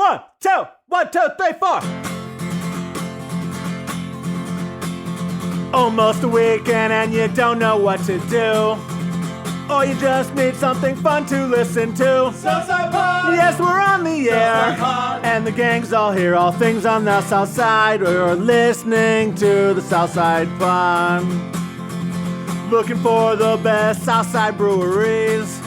1, 2, 1, 2, 3, 4. Almost a weekend and you don't know what to do, or you just need something fun to listen to. Southside Pod! Yes, we're on the air, Pod. and the gang's all here. All things on the South Side. We're listening to the Southside Pod. Looking for the best Southside breweries,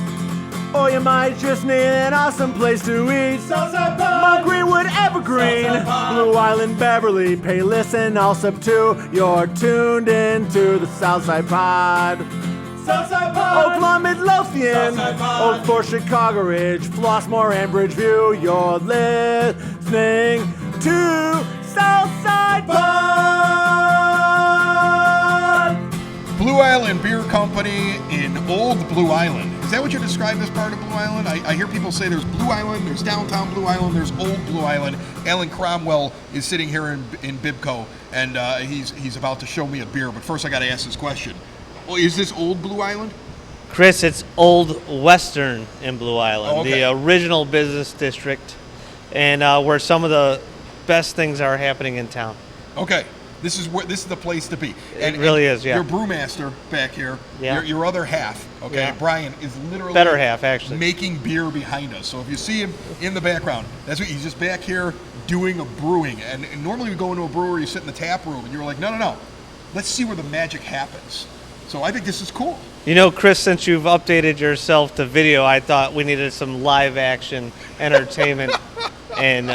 or you might just need an awesome place to eat. Southside Pod! Mount Greenwood, Evergreen, Southside Pod. Blue Island, Beverly, Payless, and Allsup 2. You're tuned into the Southside Pod. Southside Pod! Oakland, Midlothian, Southside Pod. Oak Forest, Chicago Ridge, Flossmoor, and Bridgeview. You're listening to Southside Pod. Blue Island Beer Company in Old Blue Island. Is that what you describe as part of Blue Island? I hear people say there's Blue Island, there's downtown Blue Island, there's Old Blue Island. Alan Cromwell is sitting here in Bibco, and he's about to show me a beer. But first I got to ask this question. Well, is this Old Blue Island? Chris, it's Old Western in Blue Island, Okay. the original business district, and where some of the best things are happening in town. Okay. This is the place to be. It really is, yeah. Your brewmaster back here, Yeah. your other half, okay, Yeah. Brian, is literally Better half, actually. making beer behind us. So if you see him in the background, that's what he's just back here doing a brewing. And normally we go into a brewery, you sit in the tap room, and you're like, no, let's see where the magic happens. So I think this is cool. You know, Chris, since you've updated yourself to video, I thought we needed some live action entertainment. And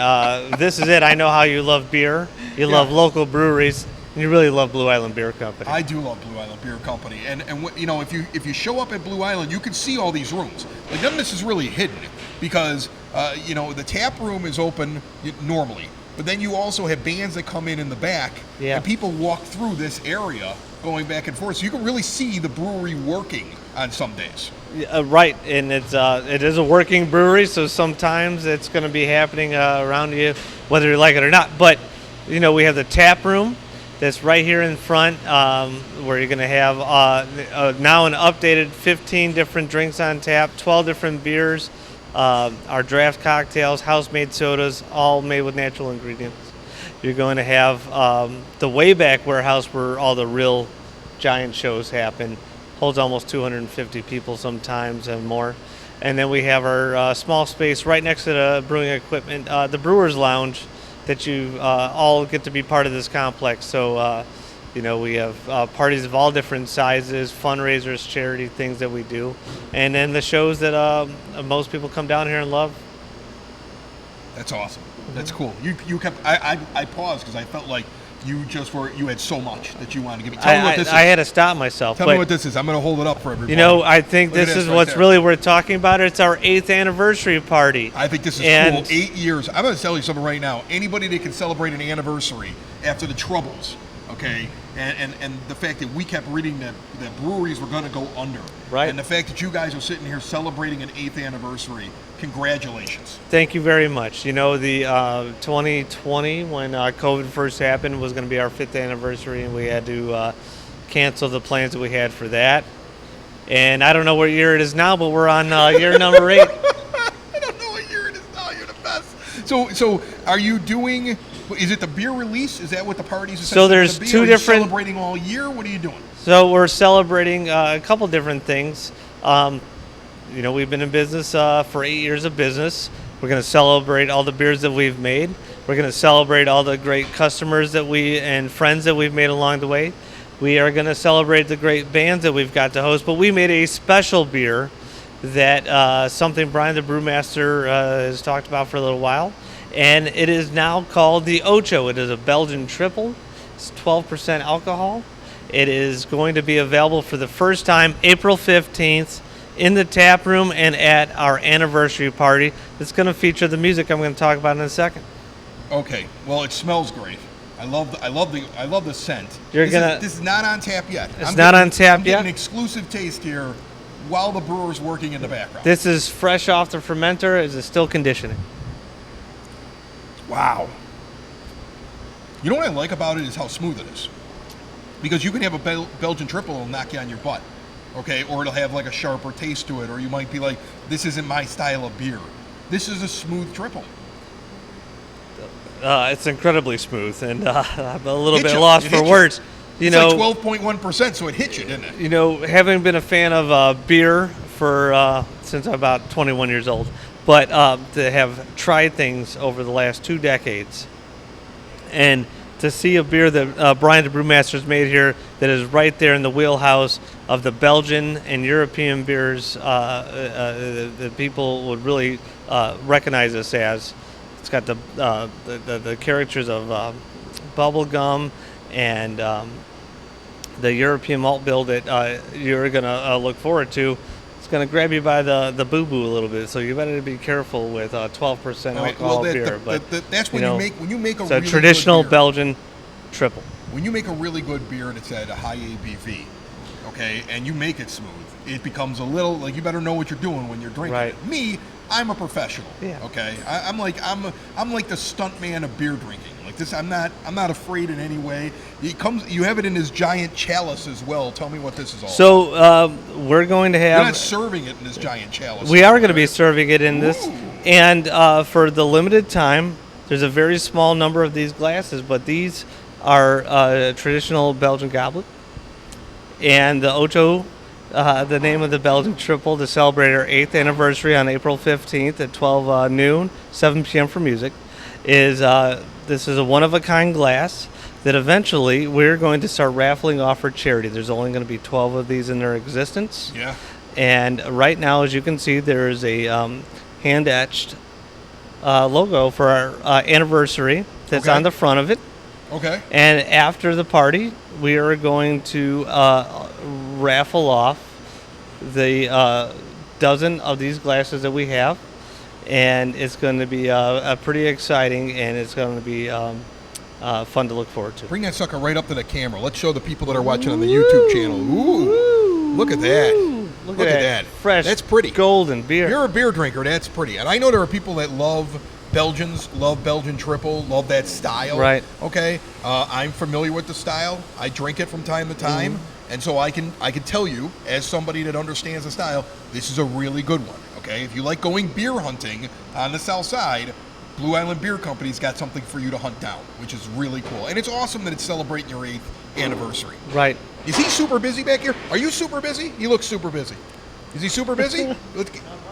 this is it. I know how you love beer. You love local breweries. And you really love Blue Island Beer Company. I do love Blue Island Beer Company, and you know, if you show up at Blue Island, you can see all these rooms. Like, none of this is really hidden because you know, the tap room is open normally, but then you also have bands that come in the back, Yeah. and people walk through this area going back and forth, so you can really see the brewery working on some days. Right, and it is a working brewery, so sometimes it's going to be happening around you, whether you like it or not. But you know, we have the tap room that's right here in front, where you're going to have now an updated 15 different drinks on tap, 12 different beers, our draft cocktails, house-made sodas, all made with natural ingredients. You're going to have the Wayback Warehouse, where all the real giant shows happen. Holds almost 250 people sometimes and more. And then we have our small space right next to the brewing equipment, the Brewers Lounge, that you all get to be part of this complex. So, you know, we have parties of all different sizes, fundraisers, charity things that we do, and then the shows that most people come down here and love. That's awesome. That's cool. You kept. I paused because I felt like you had so much that you wanted to give me. Tell me what this is. I had to stop myself. Tell me what this is. I'm going to hold it up for everybody. You know, I think Look at this is right what's there. really worth talking about. It's our 8th anniversary party. I think this is And- cool. 8 years. I'm going to tell you something right now. Anybody that can celebrate an anniversary after the Troubles, okay, and the fact that we kept reading that breweries were going to go under, Right. and the fact that you guys are sitting here celebrating an 8th anniversary, congratulations. Thank you very much. You know, the 2020, when COVID first happened, was going to be our 5th anniversary, and we had to cancel the plans that we had for that. And I don't know what year it is now, but we're on year number 8. I don't know what year it is now. You're the best. So are you doing? Is it the beer release? Is that what the party's essentially So there's gonna be? two Are you different- celebrating all year. What are you doing? So we're celebrating a couple different things. You know, we've been in business for 8 years of business. We're going to celebrate all the beers that we've made. We're going to celebrate all the great customers and friends that we've made along the way. We are going to celebrate the great bands that we've got to host. But we made a special beer that something Brian, the brewmaster, has talked about for a little while. And it is now called the Ocho. It is a Belgian triple. It's 12% alcohol. It is going to be available for the first time April 15th in the tap room and at our anniversary party. It's going to feature the music I'm going to talk about in a second. Okay. Well, it smells great. I love the scent. This is not on tap yet. It's not on tap I'm getting yet? an exclusive taste here while the brewer's working in the background. This is fresh off the fermenter. It is still conditioning. Wow. You know what I like about it is how smooth it is. Because you can have a Belgian triple, it'll knock you on your butt. Okay, or it'll have like a sharper taste to it, or you might be like, this isn't my style of beer. This is a smooth triple. It's incredibly smooth, and I'm a little Hit bit you. lost It for hit you. words. You It's know, like 12.1%, so it hit you, didn't it? you know, having been a fan of beer for since I'm about 21 years old, but to have tried things over the last 2 decades, and to see a beer that Brian the Brewmaster's made here that is right there in the wheelhouse of the Belgian and European beers that people would really recognize this as. It's got the characters of bubble gum and the European malt bill that you're going to look forward to. It's going to grab you by the boo-boo a little bit, so you better be careful with 12% alcohol beer. That's when you make a it's a really traditional good beer. Belgian triple. When you make a really good beer and it's at a high ABV, okay, and you make it smooth, it becomes a little like you better know what you're doing when you're drinking Right. it. Me, I'm a professional. Yeah. Okay, I'm like the stunt man of beer drinking. Like this, I'm not afraid in any way. You have it in this giant chalice as well. Tell me what this is all. So we're going to You're not have. serving it in this giant chalice. We are going to be serving it in this, Ooh. and for the limited time, there's a very small number of these glasses, but these are traditional Belgian goblet, and the Ocho. The name of the Belgian triple to celebrate our 8th anniversary on April 15th at 12 noon, 7 p.m. for music, is this is a one-of-a-kind glass that eventually we're going to start raffling off for charity. There's only going to be 12 of these in their existence. Yeah. And right now, as you can see, there is a hand-etched logo for our anniversary that's Okay. on the front of it. Okay. And after the party, we are going to raffle off the dozen of these glasses that we have, and it's going to be pretty exciting, and it's going to be fun to look forward to. Bring that sucker right up to the camera. Let's show the people that are watching on the YouTube channel. Ooh. Look at that. Look at that. Fresh, That's pretty. golden beer. You're a beer drinker. That's pretty. And I know there are people that love Belgians, love Belgian triple, love that style. Right. Okay. I'm familiar with the style. I drink it from time to time. Mm-hmm. And so I can tell you, as somebody that understands the style, this is a really good one. Okay. If you like going beer hunting on the south side, Blue Island Beer Company's got something for you to hunt down, which is really cool. And it's awesome that it's celebrating your 8th anniversary. Right. Is he super busy back here? Are you super busy? He looks super busy. Is he super busy? You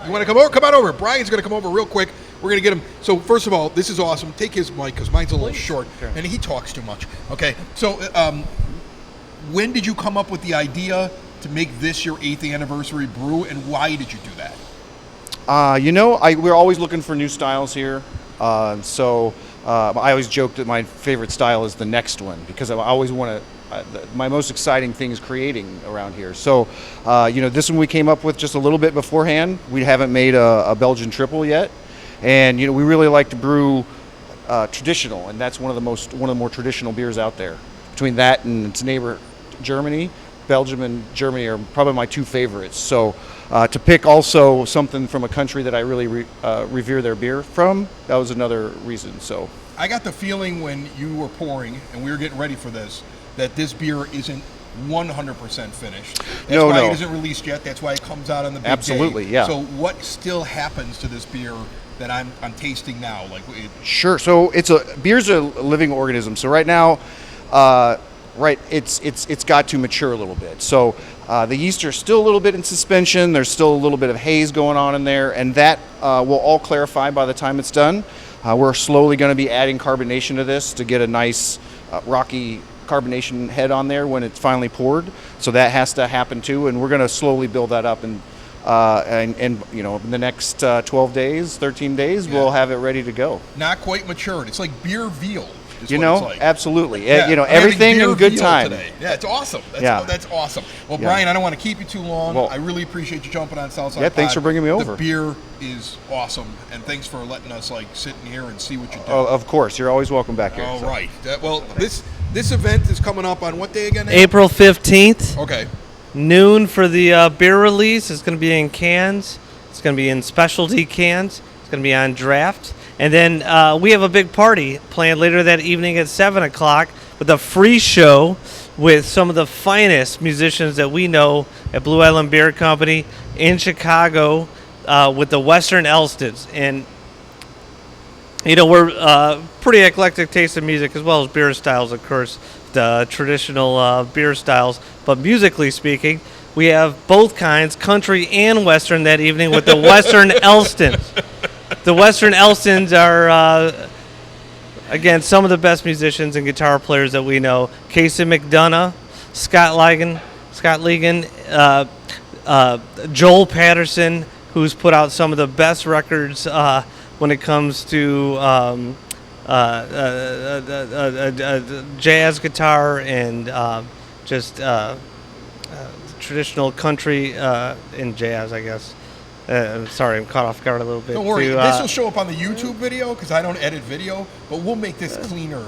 want to come over? Come on over. Brian's going to come over real quick. We're going to get him. So first of all, this is awesome. Take his mic because mine's a little short, Sure. and he talks too much. Okay. So when did you come up with the idea to make this your 8th anniversary brew, and why did you do that? We're always looking for new styles here. So I always joke that my favorite style is the next one because I always want to. My most exciting thing is creating around here. So, this one we came up with just a little bit beforehand. We haven't made a Belgian triple yet, and we really like to brew traditional, and that's one of the more traditional beers out there. Between that and its neighbor Germany, Belgium and Germany are probably my 2 favorites. So, to pick also something from a country that I really revere their beer from, that was another reason. So, I got the feeling when you were pouring and we were getting ready for this that this beer isn't 100% finished. That's why it isn't released yet. That's why it comes out on the big Absolutely, day. yeah. So what still happens to this beer that I'm tasting now? Sure. So beer's a living organism. So right now, it's got to mature a little bit. So the yeast are still a little bit in suspension. There's still a little bit of haze going on in there, and that will all clarify by the time it's done. We're slowly going to be adding carbonation to this to get a nice rocky carbonation head on there when it's finally poured. So that has to happen too, and we're going to slowly build that up. And in the next 12 days, 13 days, we'll have it ready to go. Not quite matured. It's like beer veal. It's like. Absolutely. Yeah, everything in good veal time. Today. Yeah, it's awesome. That's awesome. Well, Yeah. Brian, I don't want to keep you too long. Well, I really appreciate you jumping on Southside Yeah, thanks Pod. for bringing me over. The beer is awesome, and thanks for letting us sit in here and see what you do. Oh, of course, you're always welcome back here. All so. right. This event is coming up on what day again? April 15th, Okay. noon for the beer release. It's going to be in cans. It's going to be in specialty cans. It's going to be on draft. And then we have a big party planned later that evening at 7 o'clock with a free show with some of the finest musicians that we know at Blue Island Beer Company in Chicago with the Western Elsteds. And we're pretty eclectic taste in music as well as beer styles, of course, the traditional beer styles. But musically speaking, we have both kinds, country and western, that evening with the Western Elstons. The Western Elstons are, again, some of the best musicians and guitar players that we know. Casey McDonough, Scott Ligon, Joel Patterson, who's put out some of the best records when it comes to jazz guitar and just traditional country and jazz, I guess. Sorry, I'm caught off guard a little bit. Don't worry, this will show up on the YouTube video because I don't edit video, but we'll make this cleaner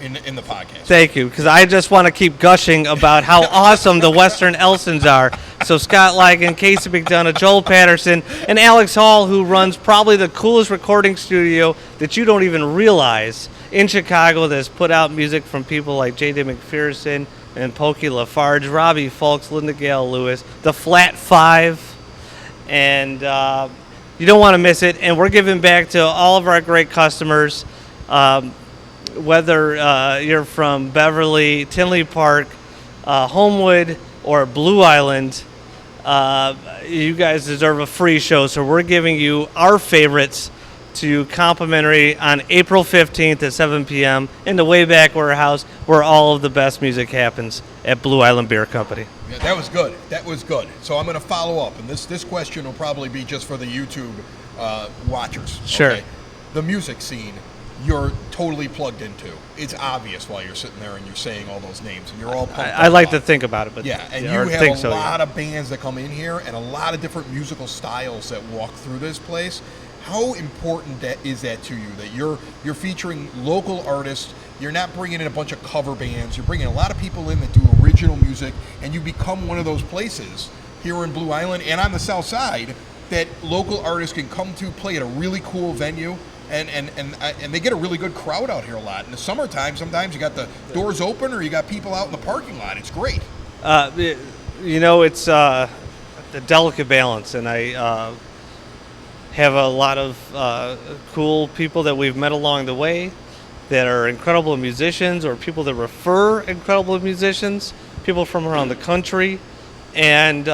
in the podcast. Thank you, because I just want to keep gushing about how awesome the Western Elsons are. So Scott Ligon, Casey McDonough, Joel Patterson, and Alex Hall, who runs probably the coolest recording studio that you don't even realize in Chicago, that's put out music from people like J.D. McPherson and Pokey LaFarge, Robbie Fulks, Linda Gale Lewis, the Flat Five, and you don't want to miss it. And we're giving back to all of our great customers, whether you're from Beverly, Tinley Park, Homewood, or Blue Island. You guys deserve a free show, so we're giving you our favorites to complimentary on April 15th at 7 p.m. in the Wayback Warehouse, where all of the best music happens at Blue Island Beer Company. Yeah, that was good. That was good. So I'm going to follow up, and this question will probably be just for the YouTube watchers. Sure. Okay? The music scene, you're totally plugged into. It's obvious while you're sitting there and you're saying all those names, and you're all pumped I like up. to think about it, but Yeah, and or you have think a so, lot of bands that come in here and a lot of different musical styles that walk through this place. How important is that to you, that you're featuring local artists? You're not bringing in a bunch of cover bands. You're bringing a lot of people in that do original music, and you become one of those places here in Blue Island and on the South Side that local artists can come to, play at a really cool venue, and they get a really good crowd out here a lot. In the summertime, sometimes you got the doors open or you got people out in the parking lot. It's great. It's a delicate balance, and I have a lot of cool people that we've met along the way that are incredible musicians, or people that refer incredible musicians, people from around the country. And,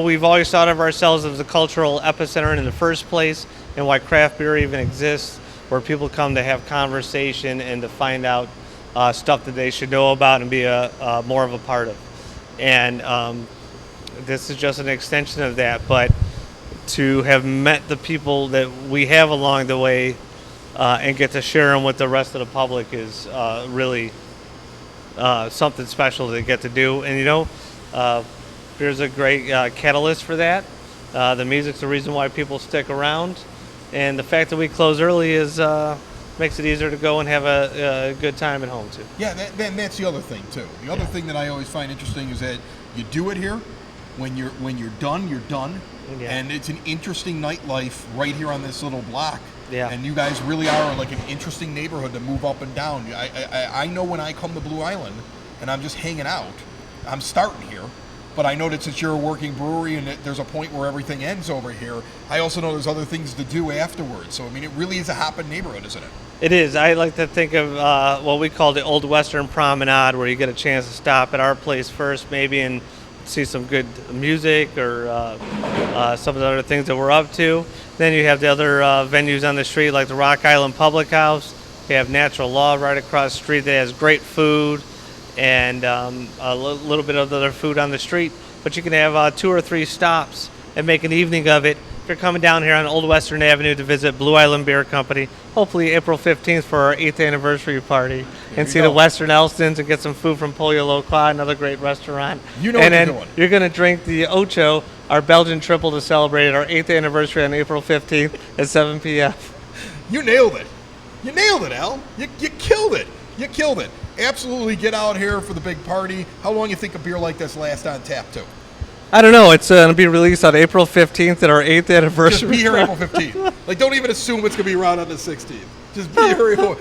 we've always thought of ourselves as a cultural epicenter in the first place, and why craft beer even exists, where people come to have conversation and to find out stuff that they should know about and be more of a part of. And this is just an extension of that. But to have met the people that we have along the way and get to share them with the rest of the public is really something special to get to do. And, beer's a great catalyst for that. The music's the reason why people stick around. And the fact that we close early makes it easier to go and have a good time at home, too. Yeah, that's the other thing, too. The other thing that I always find interesting is that you do it here. When you're done, you're done. Yeah. And it's an interesting nightlife right here on this little block. Yeah. And you guys really are like an interesting neighborhood to move up and down. I know when I come to Blue Island and I'm just hanging out, I'm starting here. But I know that since you're a working brewery and there's a point where everything ends over here, I also know there's other things to do afterwards. So, I mean, it really is a hopping neighborhood, isn't it? It is. I like to think of what we call the Old Western Promenade, where you get a chance to stop at our place first, maybe, and see some good music or some of the other things that we're up to. Then you have the other venues on the street, like the Rock Island Public House. You have Natural Law right across the street that has great food and a little bit of other food on the street. But you can have 2 or 3 stops and make an evening of it. If you're coming down here on Old Western Avenue to visit Blue Island Beer Company, hopefully April 15th for our 8th anniversary party, and see the Western Elstons and get some food from Pollo Local, another great restaurant. You know and what you're then doing. You're going to drink the Ocho, our Belgian triple, to celebrate our 8th anniversary on April 15th at 7 p.m. You nailed it. You nailed it, Al. You killed it. You killed it. Absolutely get out here for the big party. How long you think a beer like this lasts on tap, too? I don't know. It's going to be released on April 15th at our 8th anniversary. Just be here April 15th. Like, don't even assume it's going to be around on the 16th. Just be here.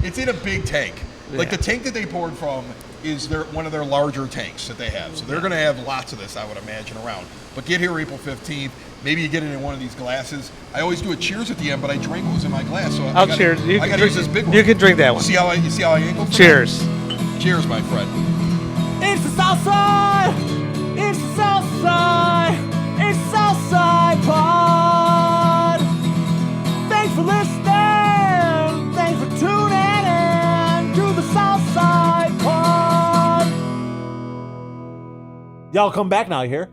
It's in a big tank. Like Yeah. the tank that they poured from is one of their larger tanks that they have. So they're going to have lots of this, I would imagine, around. But get here April 15th. Maybe you get it in one of these glasses. I always do a cheers at the end, but I drank what was in my glass. So I'll cheers. You I can got to use this big one. You can drink that one. See how I angle? for Cheers. that? Cheers, my friend. It's the Southside! It's the Southside! It's the Southside Pod! Thanks for listening! Thanks for tuning in to the Southside Pod! Y'all come back now, you hear?